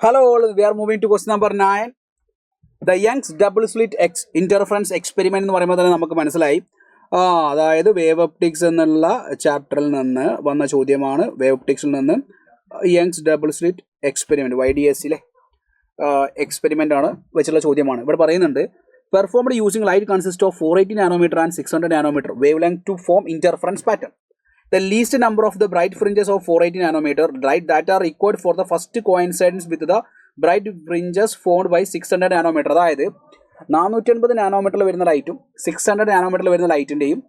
Hello all, we are moving to question number 9. The Young's double slit interference experiment എന്ന് പറയുമ്പോൾ തന്നെ നമുക്ക് മനസ്സിലായി അതായത് വേവ് ഒപ്റ്റിക്സ് എന്നുള്ള ചാപ്റ്ററിൽ നിന്ന് വന്ന ചോദ്യമാണ്. വേവ് ഒപ്റ്റിക്സിൽ നിന്ന് യങ്സ് ഡബിൾ സ്ലിറ്റ് എക്സ്പെരിമെൻറ്റ് YDSലെ എക്സ്പെരിമെൻ്റ് ആണ് വെച്ചുള്ള ചോദ്യമാണ്. ഇവിടെ പറയുന്നുണ്ട് performed using light consist of 480 nanometre and 600 nanometre wavelength to form interference pattern. The least number of the bright fringes of 480 nanometer light that are required for the first coincidence with the bright fringes formed by 600 nanometer. അതായത് 450 നാനോമീറ്ററിൽ വരുന്ന ലൈറ്റും 600 നാനോമീറ്ററിൽ വരുന്ന ലൈറ്റിൻ്റെയും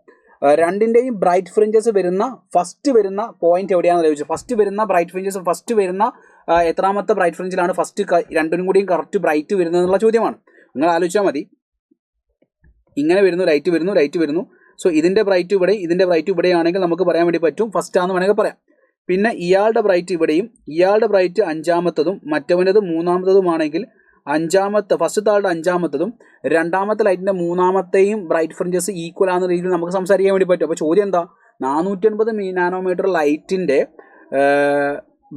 രണ്ടിൻ്റെയും bright fringes വരുന്ന first വരുന്ന point എവിടെയാണെന്ന് ചോദിച്ചു. First വരുന്ന ബ്രൈറ്റ് ഫ്രിഞ്ചസ് ഫസ്റ്റ് വരുന്ന എത്രാമത്തെ ബ്രൈറ്റ് ഫ്രിഞ്ചിലാണ് ഫസ്റ്റ് രണ്ടിനും കൂടിയും കറക്റ്റ് ബ്രൈറ്റ് വരുന്നതെന്നുള്ള ചോദ്യമാണ്. നിങ്ങൾ ആലോചിച്ചാൽ മതി. ഇങ്ങനെ വരുന്നു, ലൈറ്റ് വരുന്നു. സോ ഇതിൻ്റെ ബ്രൈറ്റ് ഇവിടെ, ഇതിൻ്റെ ബ്രൈറ്റ് ഇവിടെയാണെങ്കിൽ നമുക്ക് പറയാൻ വേണ്ടി പറ്റും ഫസ്റ്റ് ആണെന്ന് വേണമെങ്കിൽ പറയാം. പിന്നെ ഇയാളുടെ ബ്രൈറ്റ് ഇവിടെയും ഇയാളുടെ ബ്രൈറ്റ് അഞ്ചാമത്തതും മറ്റവനത് മൂന്നാമത്തതുമാണെങ്കിൽ ഫസ്റ്റത്തെ ആളുടെ അഞ്ചാമത്തതും രണ്ടാമത്തെ ലൈറ്റിൻ്റെ മൂന്നാമത്തെയും ബ്രൈറ്റ് ഫ്രിഞ്ചസ് ഈക്വൽ ആകുന്ന രീതിയിൽ നമുക്ക് സംസാരിക്കാൻ വേണ്ടി പറ്റും. അപ്പോൾ ചോദ്യം എന്താ, 450 നാനോമീറ്റർ ലൈറ്റിൻ്റെ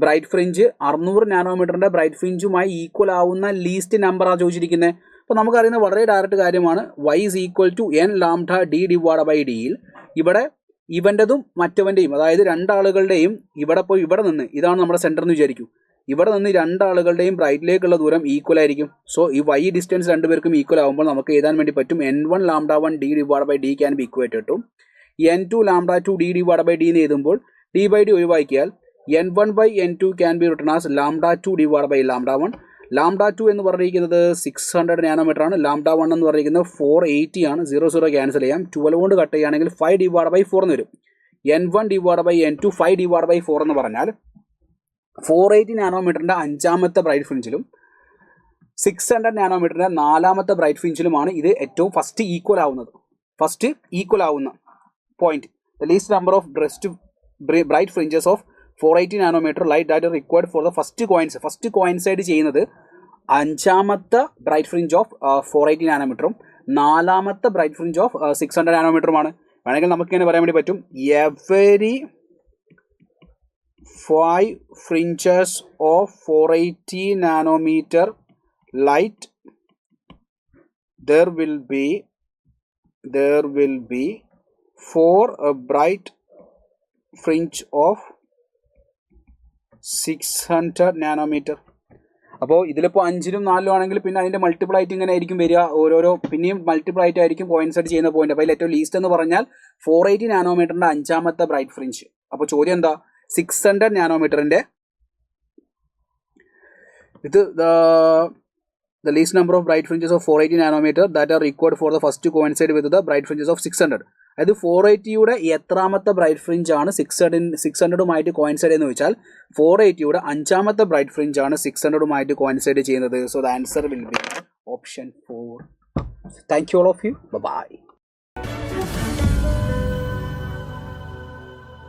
ബ്രൈറ്റ് ഫ്രിഞ്ച് 600 നാനോമീറ്ററിൻ്റെ ബ്രൈറ്റ് ഫ്രിഞ്ചുമായി ഈക്വൽ ആവുന്ന ലീസ്റ്റ് നമ്പറാണ് ചോദിച്ചിരിക്കുന്നത്. അപ്പോൾ നമുക്കറിയുന്ന വളരെ ഡയറക്റ്റ് കാര്യമാണ്. y is equal to n lambda d divided by d യിൽ ഇവിടെ ഇവൻ്റെതും മറ്റവൻ്റെയും, അതായത് രണ്ടാളുകളുടെയും ഇവിടെ നിന്ന് ഇതാണ് നമ്മുടെ സെൻറ്റർ എന്ന് വിചാരിക്കും. ഇവിടെ നിന്ന് രണ്ടാളുകളുടെയും ബ്രൈറ്റിലേക്കുള്ള ദൂരം ഈക്വൽ ആയിരിക്കും. സോ ഈ y ഡിസ്റ്റൻസ് രണ്ടുപേർക്കും ഈക്വൽ ആകുമ്പോൾ നമുക്ക് എഴുതാൻ വേണ്ടി പറ്റും n1 lambda 1 d divided by d can be equated to n2 lambda 2 d divided by d എന്ന് എഴുതുമ്പോൾ d by d ഒഴിവാക്കിയാൽ n1 by n2 can be written as lambda 2 divided by lambda 1. Lambda 2 എന്ന് പറഞ്ഞിരിക്കുന്നത് 600 nanometre ആണ്. Lambda 1 എന്ന് പറഞ്ഞിരിക്കുന്നത് 480 ആണ്. 0 cancel ചെയ്യാം. 12 കൊണ്ട് കട്ട് ചെയ്യുകയാണെങ്കിൽ 5 ഡിവൈഡ് ബൈ 4 എന്ന് വരും. n1 divide by n2 5 divide by 4 എന്ന് പറഞ്ഞാൽ 480 നാനോമീറ്ററിൻ്റെ അഞ്ചാമത്തെ ബ്രൈറ്റ് ഫ്രിഞ്ചിലും 600 നാനോമീറ്ററിൻ്റെ നാലാമത്തെ ബ്രൈറ്റ് ഫ്രിഞ്ചിലുമാണ് ഇത് ഏറ്റവും ഫസ്റ്റ് ഈക്വൽ ആവുന്ന point. The least number of bright fringes of 480 nanometer light that required for the first coincide ചെയ്യുന്നത് അഞ്ചാമത്തെ ബ്രൈറ്റ് ഫ്രിഞ്ച് ഓഫ് 480 നാനോമീറ്ററും നാലാമത്തെ ബ്രൈറ്റ് ഫ്രിഞ്ച് ഓഫ് 600 നാനോമീറ്ററുമാണ്. വേണമെങ്കിൽ നമുക്കിങ്ങനെ പറയാൻ വേണ്ടി പറ്റും every 5 fringes of 480 nanometer light there will be 4 bright fringe of 600 nanometer. അപ്പോൾ ഇതിലിപ്പോൾ 5നും 4നും ആണെങ്കിൽ പിന്നെ അതിൻ്റെ മൾട്ടിപ്പിൾ ആയിട്ട് ഇങ്ങനെ ആയിരിക്കും വരിക. ഓരോരോ പിന്നെയും മൾട്ടിപ്പിൾ ആയിട്ടായിരിക്കും കോയിൻസൈഡ് ചെയ്യുന്ന പോയിന്റ്. അപ്പോൾ അതിൽ ഏറ്റവും ലീസ്റ്റ് എന്ന് പറഞ്ഞാൽ 480 നാനോമീറ്ററിൻ്റെ അഞ്ചാമത്തെ ബ്രൈറ്റ് ഫ്രിഞ്ച്. അപ്പോൾ ചോദ്യം എന്താ, 600 നാനോമീറ്ററിൻ്റെ ഇത് the least number of bright fringes of 480 nanometer that are required for the first to coincide with the bright fringes of 600. അതായത് 480യുടെ എത്രാമത്തെ ബ്രൈറ്റ് ഫ്രിഞ്ച് ആണ് 600ഉമായിട്ട് കോയിൻസൈഡ് എന്ന് വെച്ചാൽ 480യുടെ അഞ്ചാമത്തെ ബ്രൈറ്റ് ഫ്രിഞ്ച് ആണ് 600ഉമായിട്ട് കോയിൻസൈഡ് ചെയ്യുന്നത്. So the answer will be option 4. Thank you all of you. By.